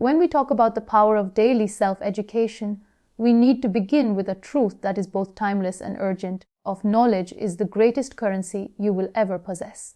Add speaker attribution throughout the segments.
Speaker 1: When we talk about the power of daily self-education, we need to begin with a truth that is both timeless and urgent: of knowledge is the greatest currency you will ever possess.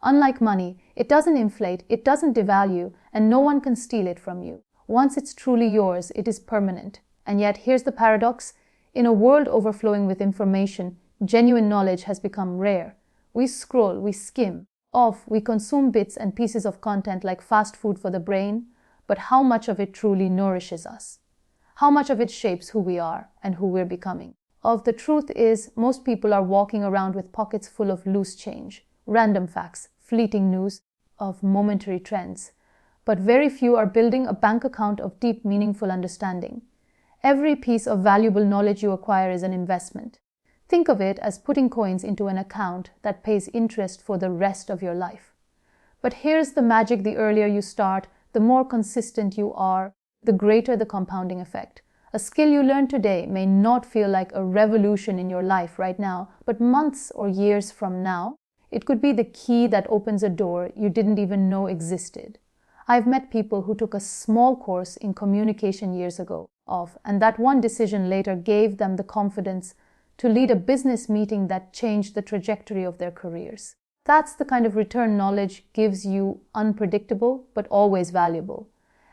Speaker 1: Unlike money, it doesn't inflate, it doesn't devalue, and no one can steal it from you. Once it's truly yours, it is permanent. And yet, here's the paradox: in a world overflowing with information, genuine knowledge has become rare. We scroll, we skim, we consume bits and pieces of content like fast food for the brain, but how much of it truly nourishes us? How much of it shapes who we are and who we're becoming? The truth is, most people are walking around with pockets full of loose change, random facts, fleeting news, of momentary trends. But very few are building a bank account of deep, meaningful understanding. Every piece of valuable knowledge you acquire is an investment. Think of it as putting coins into an account that pays interest for the rest of your life. But here's the magic: the earlier you start, the more consistent you are, the greater the compounding effect. A skill you learn today may not feel like a revolution in your life right now, but months or years from now, it could be the key that opens a door you didn't even know existed. I've met people who took a small course in communication years ago, and that one decision later gave them the confidence to lead a business meeting that changed the trajectory of their careers. That's the kind of return knowledge gives you: unpredictable, but always valuable.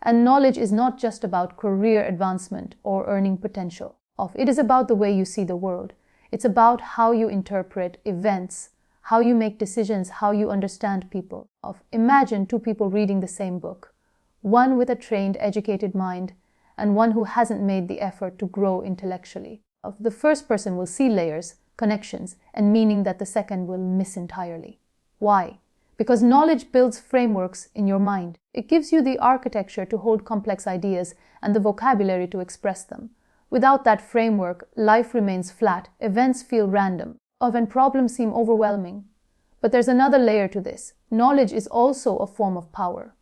Speaker 1: And knowledge is not just about career advancement or earning potential. It is about the way you see the world. It's about how you interpret events, how you make decisions, how you understand people. Imagine two people reading the same book, one with a trained, educated mind, and one who hasn't made the effort to grow intellectually. The first person will see layers, connections, and meaning that the second will miss entirely. Why? Because knowledge builds frameworks in your mind. It gives you the architecture to hold complex ideas and the vocabulary to express them. Without that framework, life remains flat, events feel random, and problems seem overwhelming. But there's another layer to this. Knowledge is also a form of power.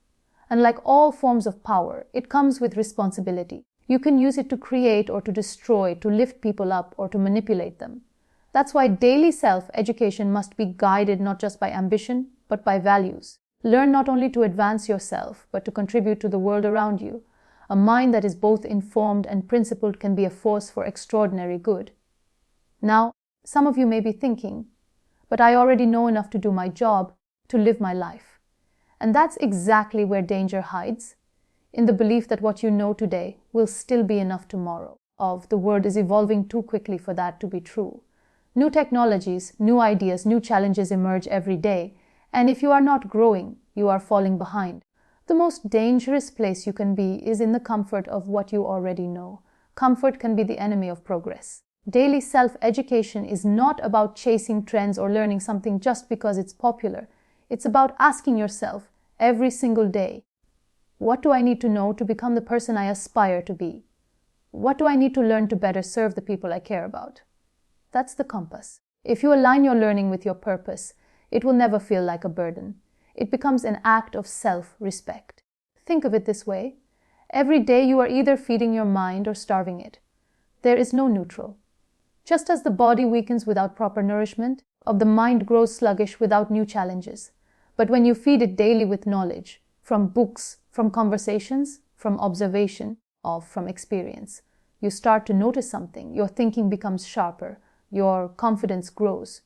Speaker 1: And like all forms of power, it comes with responsibility. You can use it to create or to destroy, to lift people up or to manipulate them. That's why daily self-education must be guided not just by ambition, but by values. Learn not only to advance yourself, but to contribute to the world around you. A mind that is both informed and principled can be a force for extraordinary good. Now, some of you may be thinking, but I already know enough to do my job, to live my life. And that's exactly where danger hides, in the belief that what you know today will still be enough tomorrow. The world is evolving too quickly for that to be true. New technologies, new ideas, new challenges emerge every day, and if you are not growing, you are falling behind. The most dangerous place you can be is in the comfort of what you already know. Comfort can be the enemy of progress. Daily self-education is not about chasing trends or learning something just because it's popular. It's about asking yourself every single day, what do I need to know to become the person I aspire to be? What do I need to learn to better serve the people I care about? That's the compass. If you align your learning with your purpose, it will never feel like a burden. It becomes an act of self-respect. Think of it this way. Every day you are either feeding your mind or starving it. There is no neutral. Just as the body weakens without proper nourishment, the mind grows sluggish without new challenges. But when you feed it daily with knowledge, from books, from conversations, from observation, or from experience, you start to notice something. Your thinking becomes sharper. Your confidence grows.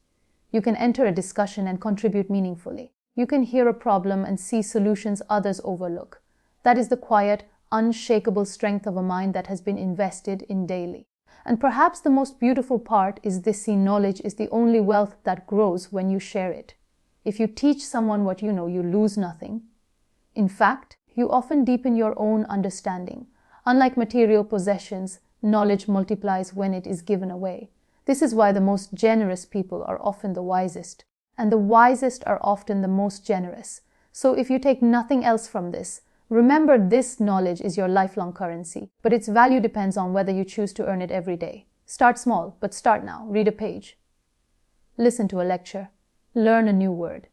Speaker 1: You can enter a discussion and contribute meaningfully. You can hear a problem and see solutions others overlook. That is the quiet, unshakable strength of a mind that has been invested in daily. And perhaps the most beautiful part is this: knowledge is the only wealth that grows when you share it. If you teach someone what you know, you lose nothing. In fact, you often deepen your own understanding. Unlike material possessions, knowledge multiplies when it is given away. This is why the most generous people are often the wisest, and the wisest are often the most generous. So if you take nothing else from this, remember this: knowledge is your lifelong currency, but its value depends on whether you choose to earn it every day. Start small, but start now. Read a page. Listen to a lecture. Learn a new word.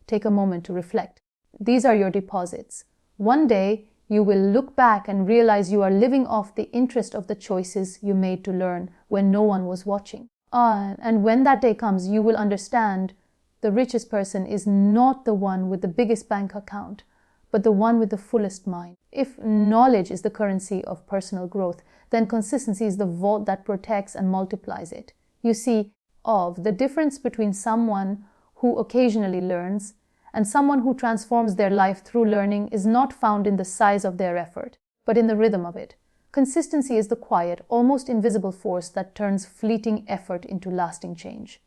Speaker 1: Take a moment to reflect. These are your deposits. One day, you will look back and realize you are living off the interest of the choices you made to learn when no one was watching. And when that day comes, you will understand the richest person is not the one with the biggest bank account, but the one with the fullest mind. If knowledge is the currency of personal growth, then consistency is the vault that protects and multiplies it. You see, the difference between someone who occasionally learns and someone who transforms their life through learning is not found in the size of their effort, but in the rhythm of it. Consistency is the quiet, almost invisible force that turns fleeting effort into lasting change.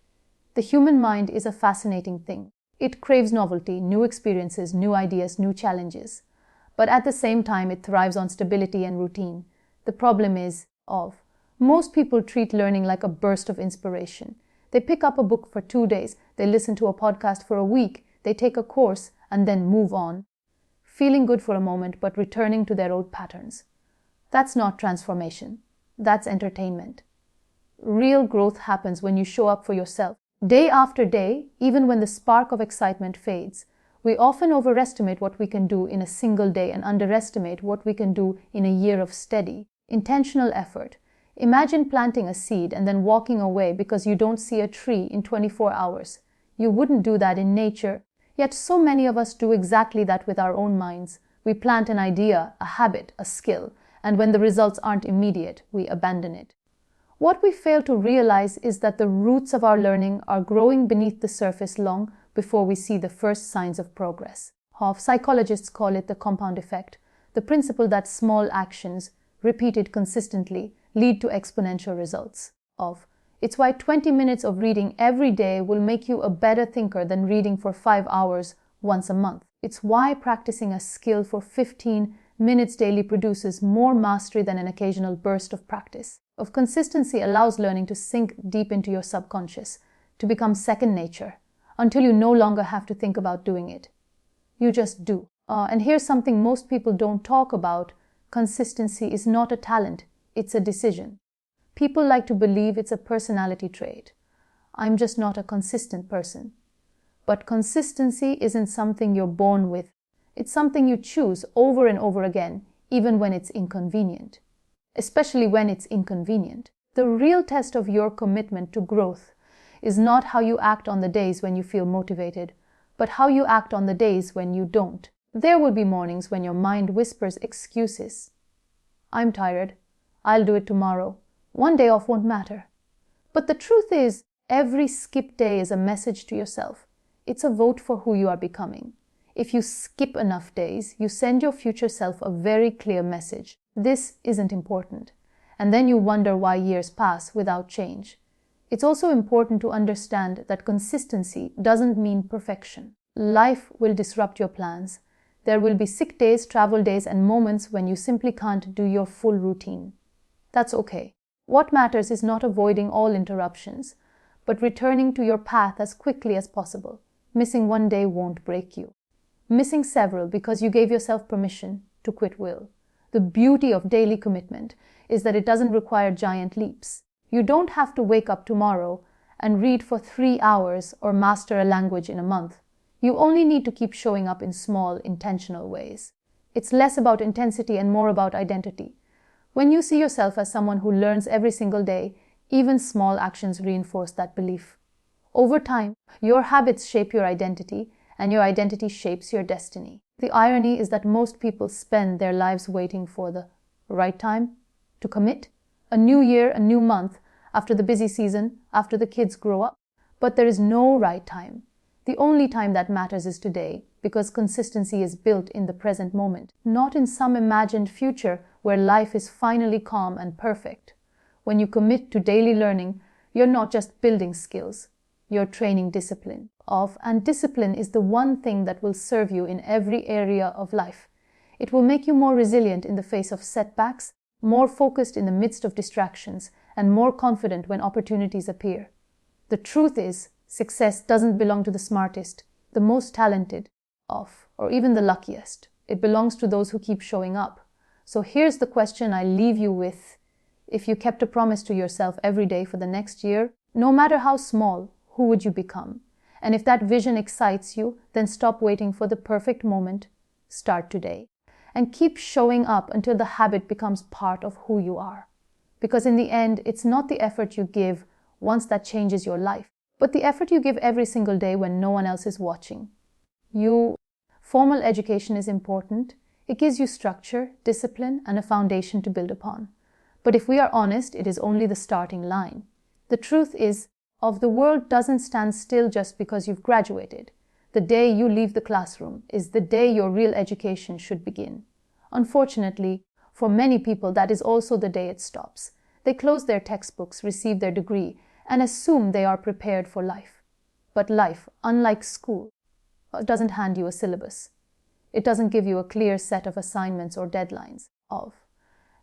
Speaker 1: The human mind is a fascinating thing. It craves novelty, new experiences, new ideas, new challenges. But at the same time, it thrives on stability and routine. The problem is, most people treat learning like a burst of inspiration. They pick up a book for 2 days, they listen to a podcast for a week, they take a course and then move on, feeling good for a moment but returning to their old patterns. That's not transformation. That's entertainment. Real growth happens when you show up for yourself. Day after day, even when the spark of excitement fades, we often overestimate what we can do in a single day and underestimate what we can do in a year of steady, intentional effort. Imagine planting a seed and then walking away because you don't see a tree in 24 hours. You wouldn't do that in nature, yet so many of us do exactly that with our own minds. We plant an idea, a habit, a skill, and when the results aren't immediate, we abandon it. What we fail to realize is that the roots of our learning are growing beneath the surface long before we see the first signs of progress. Psychologists call it the compound effect, the principle that small actions, repeated consistently, lead to exponential results. It's why 20 minutes of reading every day will make you a better thinker than reading for 5 hours once a month. It's why practicing a skill for 15 minutes daily produces more mastery than an occasional burst of practice. Consistency allows learning to sink deep into your subconscious, to become second nature, until you no longer have to think about doing it. You just do. And here's something most people don't talk about. Consistency is not a talent, it's a decision. People like to believe it's a personality trait. I'm just not a consistent person. But consistency isn't something you're born with. It's something you choose over and over again, even when it's inconvenient. Especially when it's inconvenient. The real test of your commitment to growth is not how you act on the days when you feel motivated, but how you act on the days when you don't. There will be mornings when your mind whispers excuses. I'm tired. I'll do it tomorrow. One day off won't matter. But the truth is, every skipped day is a message to yourself. It's a vote for who you are becoming. If you skip enough days, you send your future self a very clear message. This isn't important. And then you wonder why years pass without change. It's also important to understand that consistency doesn't mean perfection. Life will disrupt your plans. There will be sick days, travel days, and moments when you simply can't do your full routine. That's okay. What matters is not avoiding all interruptions, but returning to your path as quickly as possible. Missing one day won't break you. Missing several because you gave yourself permission to quit will. The beauty of daily commitment is that it doesn't require giant leaps. You don't have to wake up tomorrow and read for 3 hours or master a language in a month. You only need to keep showing up in small, intentional ways. It's less about intensity and more about identity. When you see yourself as someone who learns every single day, even small actions reinforce that belief. Over time, your habits shape your identity, and your identity shapes your destiny. The irony is that most people spend their lives waiting for the right time to commit, a new year, a new month, after the busy season, after the kids grow up. But there is no right time. The only time that matters is today, because consistency is built in the present moment, not in some imagined future where life is finally calm and perfect. When you commit to daily learning, you're not just building skills, you're training discipline. And discipline is the one thing that will serve you in every area of life. It will make you more resilient in the face of setbacks, more focused in the midst of distractions, and more confident when opportunities appear. The truth is, success doesn't belong to the smartest, the most talented, or even the luckiest. It belongs to those who keep showing up. So here's the question I leave you with. If you kept a promise to yourself every day for the next year, no matter how small, who would you become? And if that vision excites you, then stop waiting for the perfect moment. Start today. And keep showing up until the habit becomes part of who you are. Because in the end, it's not the effort you give once that changes your life, but the effort you give every single day when no one else is watching. You Formal education is important. It gives you structure, discipline, and a foundation to build upon. But if we are honest, it is only the starting line. The truth is, the world doesn't stand still just because you've graduated. The day you leave the classroom is the day your real education should begin. Unfortunately, for many people, that is also the day it stops. They close their textbooks, receive their degree, and assume they are prepared for life. But life, unlike school, doesn't hand you a syllabus. It doesn't give you a clear set of assignments or deadlines.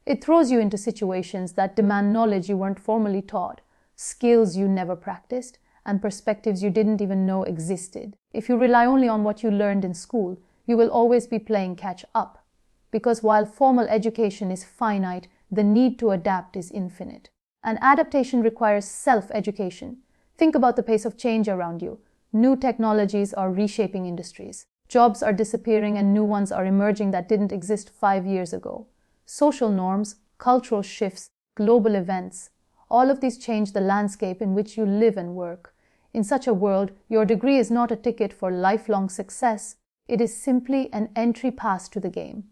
Speaker 1: It throws you into situations that demand knowledge you weren't formally taught, skills you never practiced, and perspectives you didn't even know existed. If you rely only on what you learned in school, you will always be playing catch up. Because while formal education is finite, the need to adapt is infinite. And adaptation requires self-education. Think about the pace of change around you. New technologies are reshaping industries. Jobs are disappearing and new ones are emerging that didn't exist 5 years ago. Social norms, cultural shifts, global events, all of these change the landscape in which you live and work. In such a world, your degree is not a ticket for lifelong success. It is simply an entry pass to the game.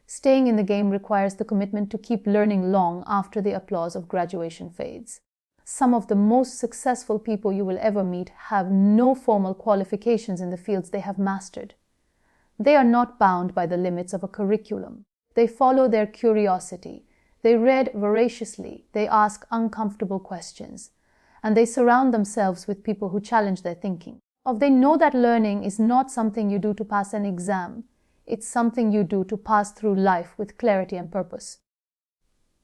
Speaker 1: Staying in the game requires the commitment to keep learning long after the applause of graduation fades. Some of the most successful people you will ever meet have no formal qualifications in the fields they have mastered. They are not bound by the limits of a curriculum. They follow their curiosity. They read voraciously. They ask uncomfortable questions. And they surround themselves with people who challenge their thinking. They know that learning is not something you do to pass an exam. It's something you do to pass through life with clarity and purpose.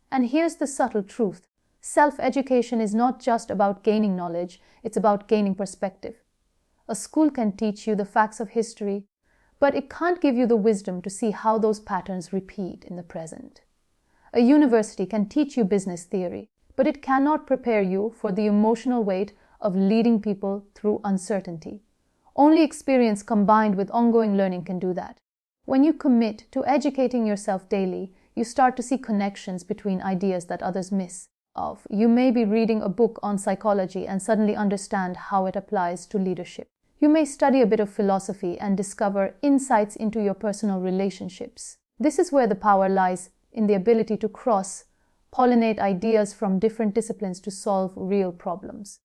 Speaker 1: And here's the subtle truth. Self-education is not just about gaining knowledge, it's about gaining perspective. A school can teach you the facts of history, but it can't give you the wisdom to see how those patterns repeat in the present. A university can teach you business theory, but it cannot prepare you for the emotional weight of leading people through uncertainty. Only experience combined with ongoing learning can do that. When you commit to educating yourself daily, you start to see connections between ideas that others miss. You may be reading a book on psychology and suddenly understand how it applies to leadership. You may study a bit of philosophy and discover insights into your personal relationships. This is where the power lies, in the ability to cross-pollinate ideas from different disciplines to solve real problems.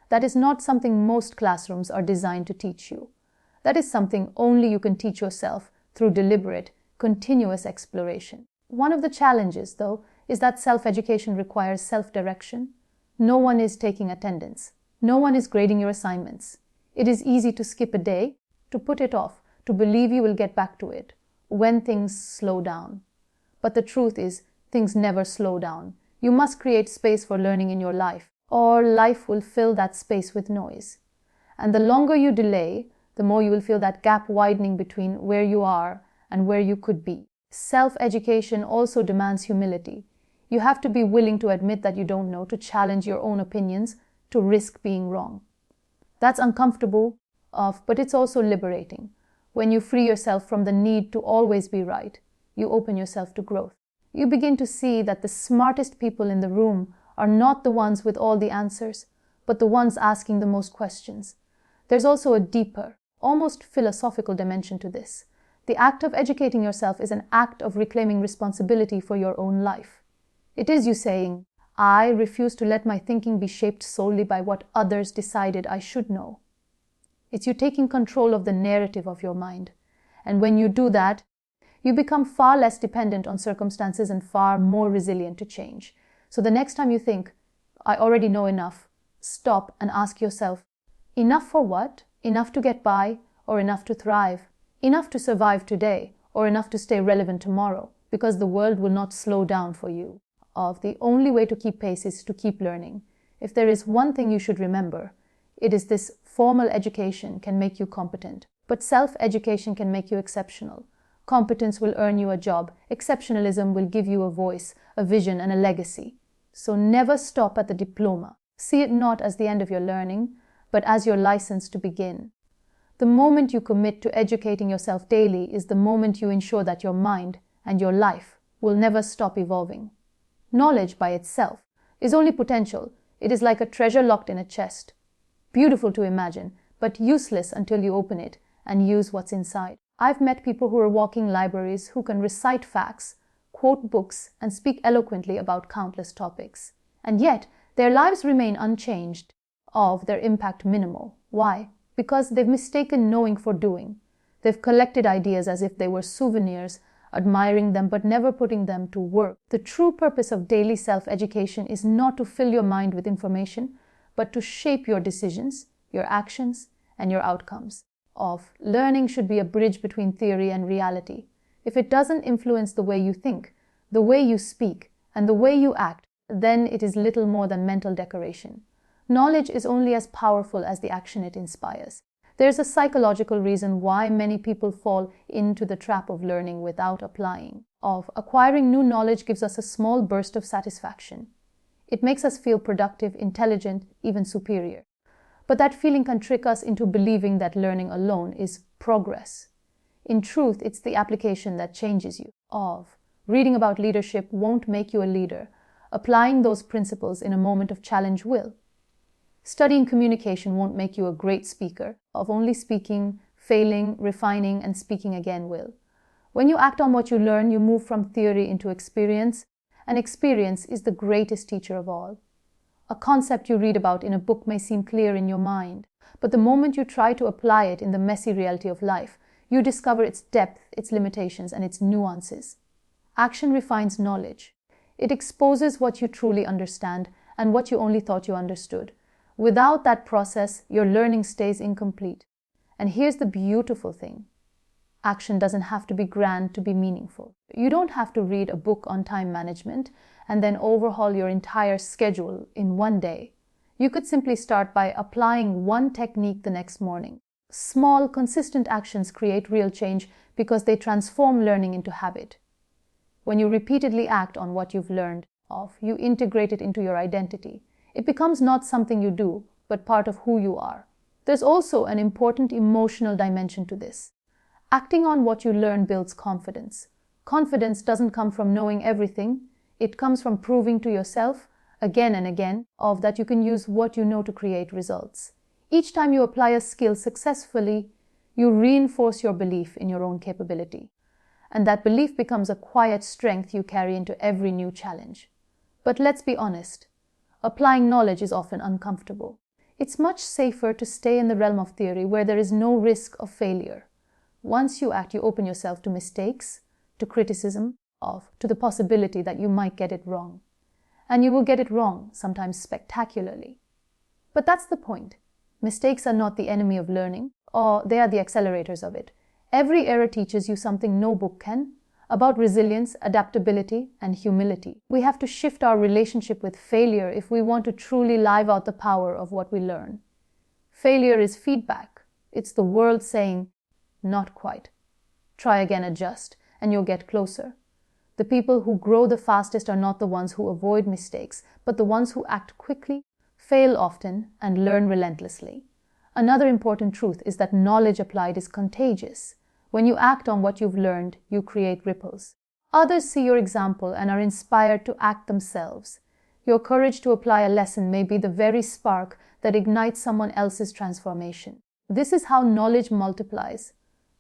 Speaker 1: That is not something most classrooms are designed to teach you. That is something only you can teach yourself through deliberate, continuous exploration. One of the challenges, though, is that self-education requires self-direction. No one is taking attendance. No one is grading your assignments. It is easy to skip a day, to put it off, to believe you will get back to it when things slow down. But the truth is, things never slow down. You must create space for learning in your life, or life will fill that space with noise. And the longer you delay, the more you will feel that gap widening between where you are and where you could be. Self-education also demands humility. You have to be willing to admit that you don't know, to challenge your own opinions, to risk being wrong. That's uncomfortable, but it's also liberating. When you free yourself from the need to always be right, you open yourself to growth. You begin to see that the smartest people in the room are not the ones with all the answers, but the ones asking the most questions. There's also a deeper, almost philosophical dimension to this. The act of educating yourself is an act of reclaiming responsibility for your own life. It is you saying, I refuse to let my thinking be shaped solely by what others decided I should know. It's you taking control of the narrative of your mind. And when you do that, you become far less dependent on circumstances and far more resilient to change. So the next time you think, I already know enough, stop and ask yourself, enough for what? Enough to get by or enough to thrive? Enough to survive today or enough to stay relevant tomorrow? Because the world will not slow down for you. The only way to keep pace is to keep learning. If there is one thing you should remember, it is this: formal education can make you competent, but self-education can make you exceptional. Competence will earn you a job. Exceptionalism will give you a voice, a vision, and a legacy. So never stop at the diploma. See it not as the end of your learning, but as your license to begin. The moment you commit to educating yourself daily is the moment you ensure that your mind and your life will never stop evolving. Knowledge by itself is only potential. It is like a treasure locked in a chest. Beautiful to imagine, but useless until you open it and use what's inside. I've met people who are walking libraries who can recite facts, quote books, and speak eloquently about countless topics. And yet, their lives remain unchanged, of their impact minimal. Why? Because they've mistaken knowing for doing. They've collected ideas as if they were souvenirs, admiring them but never putting them to work. The true purpose of daily self-education is not to fill your mind with information, but to shape your decisions, your actions, and your outcomes. Learning should be a bridge between theory and reality. If it doesn't influence the way you think, the way you speak, and the way you act, then it is little more than mental decoration. Knowledge is only as powerful as the action it inspires. There's a psychological reason why many people fall into the trap of learning without applying. Acquiring new knowledge gives us a small burst of satisfaction. It makes us feel productive, intelligent, even superior. But that feeling can trick us into believing that learning alone is progress. In truth, it's the application that changes you. Reading about leadership won't make you a leader. Applying those principles in a moment of challenge will. Studying communication won't make you a great speaker. Only speaking, failing, refining, and speaking again will. When you act on what you learn, you move from theory into experience, and experience is the greatest teacher of all. A concept you read about in a book may seem clear in your mind, but the moment you try to apply it in the messy reality of life, you discover its depth, its limitations, and its nuances. Action refines knowledge. It exposes what you truly understand and what you only thought you understood. Without that process, your learning stays incomplete. And here's the beautiful thing. Action doesn't have to be grand to be meaningful. You don't have to read a book on time management and then overhaul your entire schedule in one day. You could simply start by applying one technique the next morning. Small, consistent actions create real change because they transform learning into habit. When you repeatedly act on what you've learned, you integrate it into your identity. It becomes not something you do, but part of who you are. There's also an important emotional dimension to this. Acting on what you learn builds confidence. Confidence doesn't come from knowing everything. It comes from proving to yourself, again and again, that you can use what you know to create results. Each time you apply a skill successfully, you reinforce your belief in your own capability. And that belief becomes a quiet strength you carry into every new challenge. But let's be honest. Applying knowledge is often uncomfortable. It's much safer to stay in the realm of theory where there is no risk of failure. Once you act, you open yourself to mistakes, to criticism, to the possibility that you might get it wrong. And you will get it wrong, sometimes spectacularly. But that's the point. Mistakes are not the enemy of learning, they are the accelerators of it. Every error teaches you something no book can, about resilience, adaptability, and humility. We have to shift our relationship with failure if we want to truly live out the power of what we learn. Failure is feedback. It's the world saying, not quite. Try again, adjust, and you'll get closer. The people who grow the fastest are not the ones who avoid mistakes, but the ones who act quickly, fail often, and learn relentlessly. Another important truth is that knowledge applied is contagious. When you act on what you've learned, you create ripples. Others see your example and are inspired to act themselves. Your courage to apply a lesson may be the very spark that ignites someone else's transformation. This is how knowledge multiplies,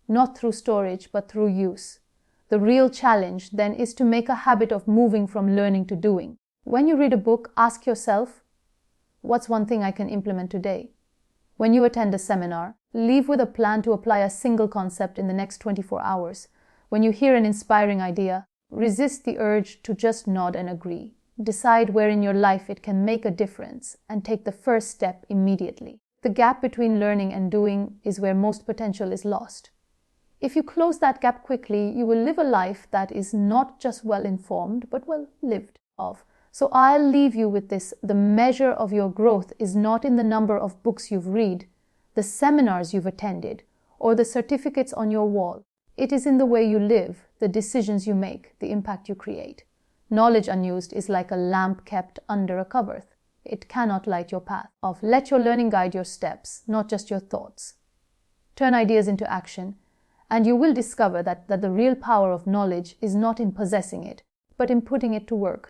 Speaker 1: not through storage, but through use. The real challenge, then, is to make a habit of moving from learning to doing. When you read a book, ask yourself, what's one thing I can implement today? When you attend a seminar, leave with a plan to apply a single concept in the next 24 hours. When you hear an inspiring idea, resist the urge to just nod and agree. Decide where in your life it can make a difference and take the first step immediately. The gap between learning and doing is where most potential is lost. If you close that gap quickly, you will live a life that is not just well-informed, but well-lived of. So I'll leave you with this. The measure of your growth is not in the number of books you've read, the seminars you've attended, or the certificates on your wall. It is in the way you live, the decisions you make, the impact you create. Knowledge unused is like a lamp kept under a cupboard. It cannot light your path. Let your learning guide your steps, not just your thoughts. Turn ideas into action, and you will discover that the real power of knowledge is not in possessing it, but in putting it to work.